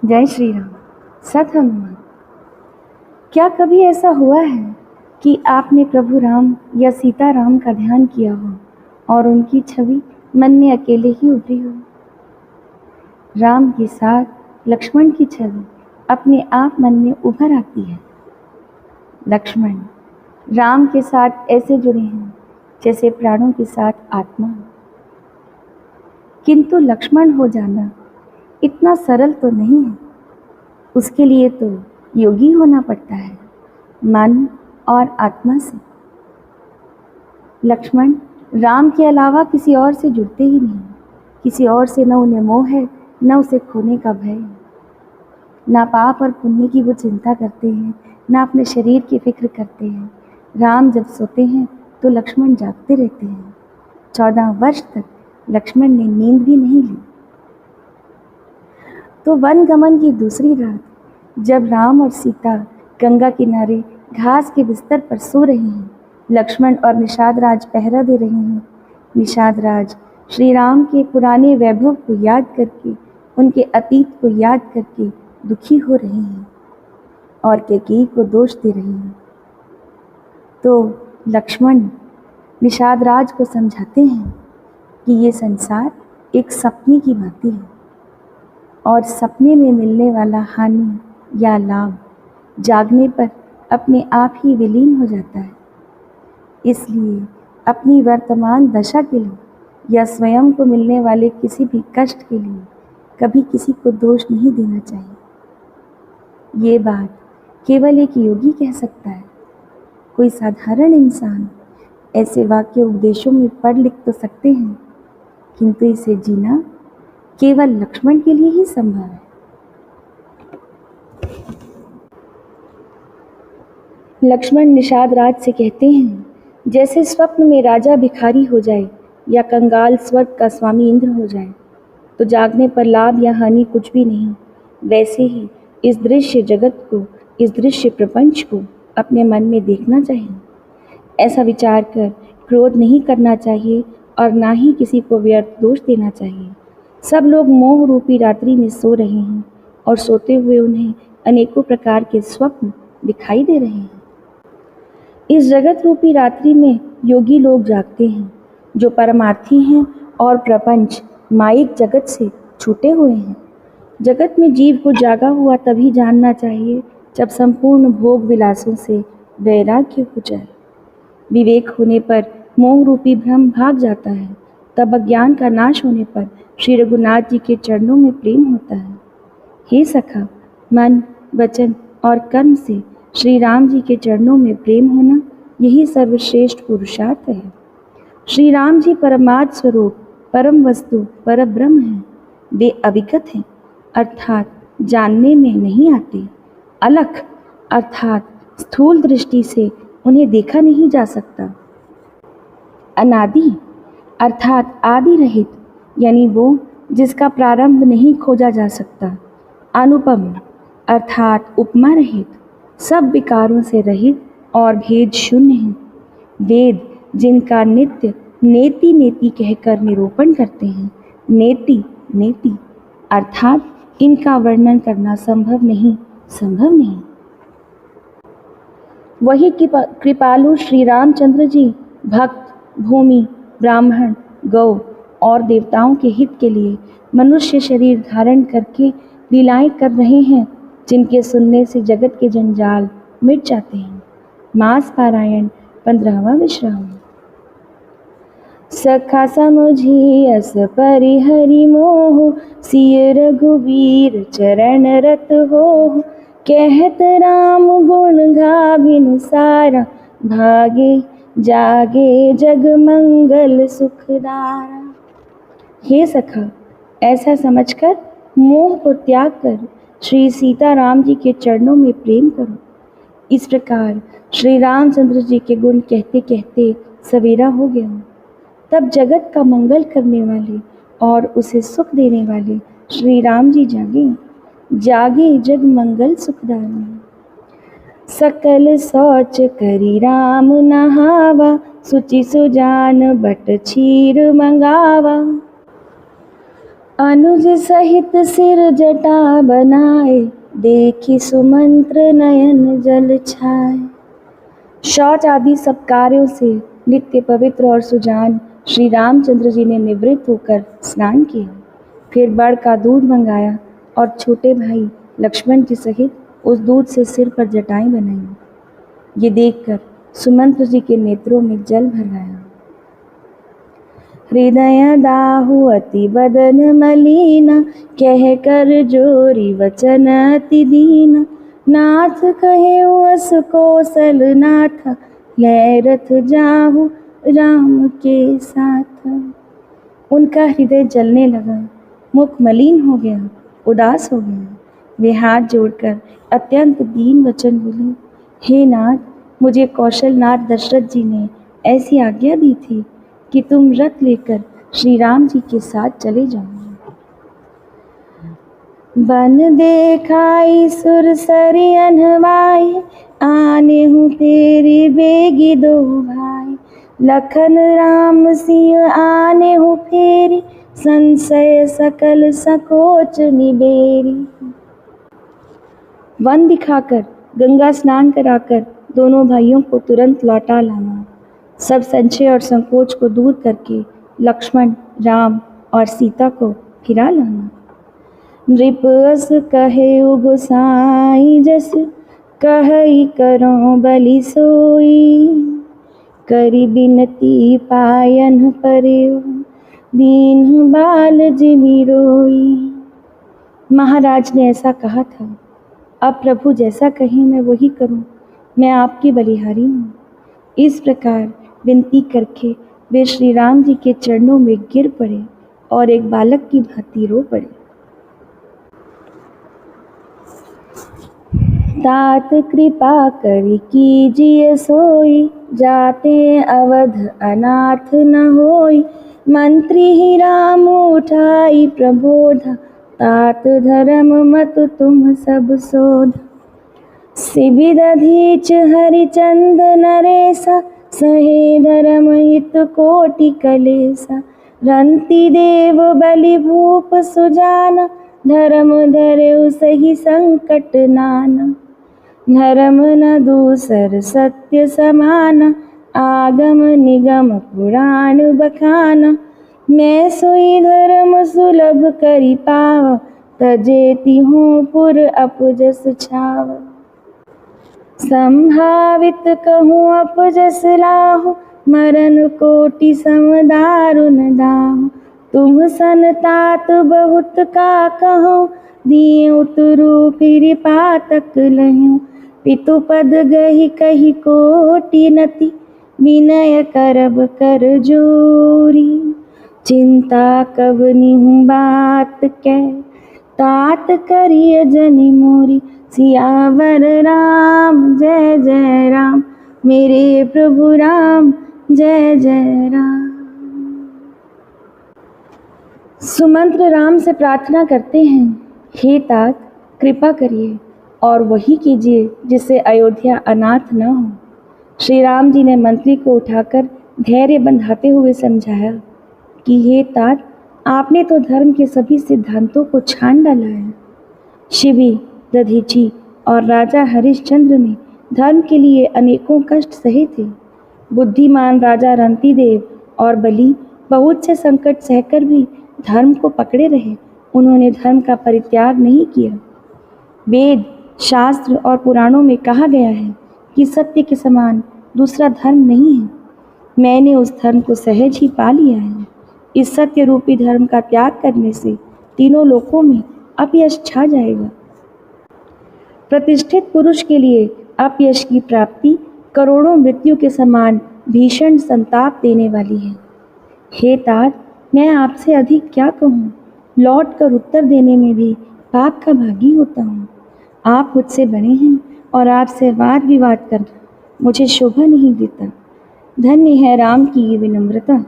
जय श्री राम। सत हनुमान। क्या कभी ऐसा हुआ है कि आपने प्रभु राम या सीता राम का ध्यान किया हो और उनकी छवि मन में अकेले ही उभरी हो? राम के साथ लक्ष्मण की छवि अपने आप मन में उभर आती है। लक्ष्मण राम के साथ ऐसे जुड़े हैं जैसे प्राणों के साथ आत्मा। किंतु लक्ष्मण हो जाना इतना सरल तो नहीं है। उसके लिए तो योगी होना पड़ता है, मन और आत्मा से। लक्ष्मण राम के अलावा किसी और से जुड़ते ही नहीं। किसी और से न उन्हें मोह है, न उसे खोने का भय। ना पाप और पुण्य की वो चिंता करते हैं, ना अपने शरीर की फिक्र करते हैं। राम जब सोते हैं तो लक्ष्मण जागते रहते हैं। 14 वर्ष तक लक्ष्मण ने नींद भी नहीं ली। तो वन गमन की दूसरी रात, जब राम और सीता गंगा किनारे घास के बिस्तर पर सो रहे हैं, लक्ष्मण और निषाद राज पहरा दे रहे हैं। निषाद राज श्री राम के पुराने वैभव को याद करके, उनके अतीत को याद करके दुखी हो रहे हैं और कैकेयी को दोष दे रहे हैं। तो लक्ष्मण निषाद राज को समझाते हैं कि ये संसार एक सपने की भांति है और सपने में मिलने वाला हानि या लाभ जागने पर अपने आप ही विलीन हो जाता है। इसलिए अपनी वर्तमान दशा के लिए या स्वयं को मिलने वाले किसी भी कष्ट के लिए कभी किसी को दोष नहीं देना चाहिए। ये बात केवल एक योगी कह सकता है। कोई साधारण इंसान ऐसे वाक्य उपदेशों में पढ़ लिख तो सकते हैं, किंतु इसे जीना केवल लक्ष्मण के लिए ही संभव है। लक्ष्मण निषाद राज से कहते हैं, जैसे स्वप्न में राजा भिखारी हो जाए या कंगाल स्वर्ग का स्वामी इंद्र हो जाए तो जागने पर लाभ या हानि कुछ भी नहीं, वैसे ही इस दृश्य जगत को, इस दृश्य प्रपंच को अपने मन में देखना चाहिए। ऐसा विचार कर क्रोध नहीं करना चाहिए और ना ही किसी को व्यर्थ दोष देना चाहिए। सब लोग मोह रूपी रात्रि में सो रहे हैं और सोते हुए उन्हें अनेकों प्रकार के स्वप्न दिखाई दे रहे हैं। इस जगत रूपी रात्रि में योगी लोग जागते हैं, जो परमार्थी हैं और प्रपंच माइक जगत से छूटे हुए हैं। जगत में जीव को जागा हुआ तभी जानना चाहिए जब संपूर्ण भोग विलासों से वैराग्य हो जाए। विवेक होने पर मोह रूपी भ्रम भाग जाता है। तब अज्ञान का नाश होने पर श्री रघुनाथ जी के चरणों में प्रेम होता है। हे सखा, मन, वचन और कर्म से श्री राम जी के चरणों में प्रेम होना, यही सर्वश्रेष्ठ पुरुषार्थ है। श्री राम जी परमार्थ स्वरूप, परम वस्तु, परब्रह्म हैं। वे अविगत हैं, अर्थात जानने में नहीं आते। अलख अर्थात स्थूल दृष्टि से उन्हें देखा नहीं जा सकता। अनादि अर्थात आदि रहित, यानी वो जिसका प्रारंभ नहीं खोजा जा सकता। अनुपम अर्थात उपमा रहित, सब विकारों से रहित और भेद शून्य है। वेद जिनका नित्य नेति नेति कहकर निरूपण करते हैं। नेति नेति अर्थात इनका वर्णन करना संभव नहीं, संभव नहीं। वही कृपालु श्री रामचंद्र जी भक्त, भूमि, ब्राह्मण, गौ और देवताओं के हित के लिए मनुष्य शरीर धारण करके लीलाएं कर रहे हैं, जिनके सुनने से जगत के जंजाल मिट जाते हैं। मास पारायण 15वां विश्राम। सखा समुझी अस परिहरि मोह, सिय रघुवीर चरण रत हो। कहत राम गुण गाभिनु सारा, भागे जागे जग मंगल सुखदारा। हे सखा, ऐसा समझकर मोह को त्याग कर श्री सीता राम जी के चरणों में प्रेम करो। इस प्रकार श्री रामचंद्र जी के गुण कहते कहते सवेरा हो गया। तब जगत का मंगल करने वाले और उसे सुख देने वाले श्री राम जी जागे। जागे जग मंगल सुखदारा। सकल सोच करी राम नहावा, सुचि सुजान बट क्षीर मंगावा। अनुज सहित सिर जटा बनाए, देखी सुमंत्र नयन जल छाए। शौच आदि सब कार्यों से नित्य पवित्र और सुजान श्री रामचंद्र जी ने निवृत्त होकर स्नान किया। फिर बड़ का दूध मंगाया और छोटे भाई लक्ष्मण जी सहित उस दूध से सिर पर जटाएं बनाई। ये देखकर सुमंत्र जी के नेत्रों में जल भर आया। हृदय दाहु अति बदन मलिना, कह कर जोरी वचन अति दीना। नाथ कहे अस कौशल नाथ, लै रथ जाहु राम के साथ। उनका हृदय जलने लगा, मुख मलिन हो गया, उदास हो गया। वे हाथ जोड़कर अत्यंत दीन वचन बोले, हे नाथ, मुझे कौशलनाथ दशरथ जी ने ऐसी आज्ञा दी थी कि तुम रथ लेकर श्री राम जी के साथ चले जाओ। बन देखाई सुरसरी अनवाई, आने हूँ फेरी बेगी दो भाई। लखन राम सिंह आने हूँ फेरी, संशय सकल सकोच निबेरी। वन दिखाकर गंगा स्नान कराकर दोनों भाइयों को तुरंत लौटा लाना। सब संशय और संकोच को दूर करके लक्ष्मण, राम और सीता को फिरा लाना। नृप अस कहे गोसाई जस, कहई करो बलि सोई। करी बिनती पायन पर्यो, दीन बाल जिमि रोई। महाराज ने ऐसा कहा था, अब प्रभु जैसा कहें मैं वही करूं, मैं आपकी बलिहारी हूँ। इस प्रकार विनती करके वे श्री राम जी के चरणों में गिर पड़े और एक बालक की भांति रो पड़े। तात कृपा करि कीजिए सोई, जाते अवध अनाथ न होई। मंत्री ही राम उठाई प्रबोधा, तात धर्म मत तुम सब शोध। सिबिद अधीच हरिचंद नरेसा, सहे धर्म हित कोटि कलेसा। रंति देव बलि भूप सुजाना, धर्म धर्यु सही संकट नाना। धर्म न दूसर सत्य समाना, आगम निगम पुराण बखाना। मैं सोई धर्म सुलभ करि पावा, तजेति हूँ पुर अपजस छावा। संभावित कहूँ अपजस लाहु, मरण कोटि सम दारुन दाहु। तुम सन तात बहुत का कहूँ, दिए उतरू फिर पातक लहूँ। पितु पद गहि कही कोटि नति, विनय करब कर जोरी। चिंता कवनी हूँ बात कै, तात करिय जनि मोरी। सियावर राम जय जय राम, मेरे प्रभु राम जय जय राम। सुमंत्र राम से प्रार्थना करते हैं, हे तात कृपा करिए और वही कीजिए जिससे अयोध्या अनाथ न हो। श्री राम जी ने मंत्री को उठाकर धैर्य बंधाते हुए समझाया कि हे तात, आपने तो धर्म के सभी सिद्धांतों को छान डाला है। शिवी, दधीची और राजा हरिश्चंद्र ने धर्म के लिए अनेकों कष्ट सहे थे। बुद्धिमान राजा रंतिदेव और बलि बहुत से संकट सहकर भी धर्म को पकड़े रहे। उन्होंने धर्म का परित्याग नहीं किया। वेद, शास्त्र और पुराणों में कहा गया है कि सत्य के समान दूसरा धर्म नहीं है। मैंने उस धर्म को सहज ही पा लिया है। इस सत्य रूपी धर्म का त्याग करने से तीनों लोकों में अपयश छा जाएगा। प्रतिष्ठित पुरुष के लिए अपयश की प्राप्ति करोड़ों मृत्यु के समान भीषण संताप देने वाली है। हे तात, मैं आपसे अधिक क्या कहूँ, लौट कर उत्तर देने में भी पाप का भागी होता हूँ। आप मुझसे बड़े हैं और आपसे वाद विवाद करना मुझे शोभा नहीं देता। धन्य है राम की ये विनम्रता।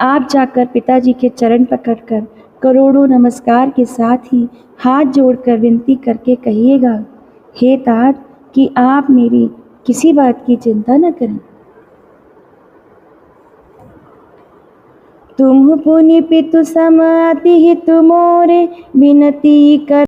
आप जाकर पिताजी के चरण पकड़कर करोड़ों नमस्कार के साथ ही हाथ जोड़कर विनती करके कहिएगा, हे तात, कि आप मेरी किसी बात की चिंता न करें। तुम पुनि पितु सम अति हित मोरे, विनती कर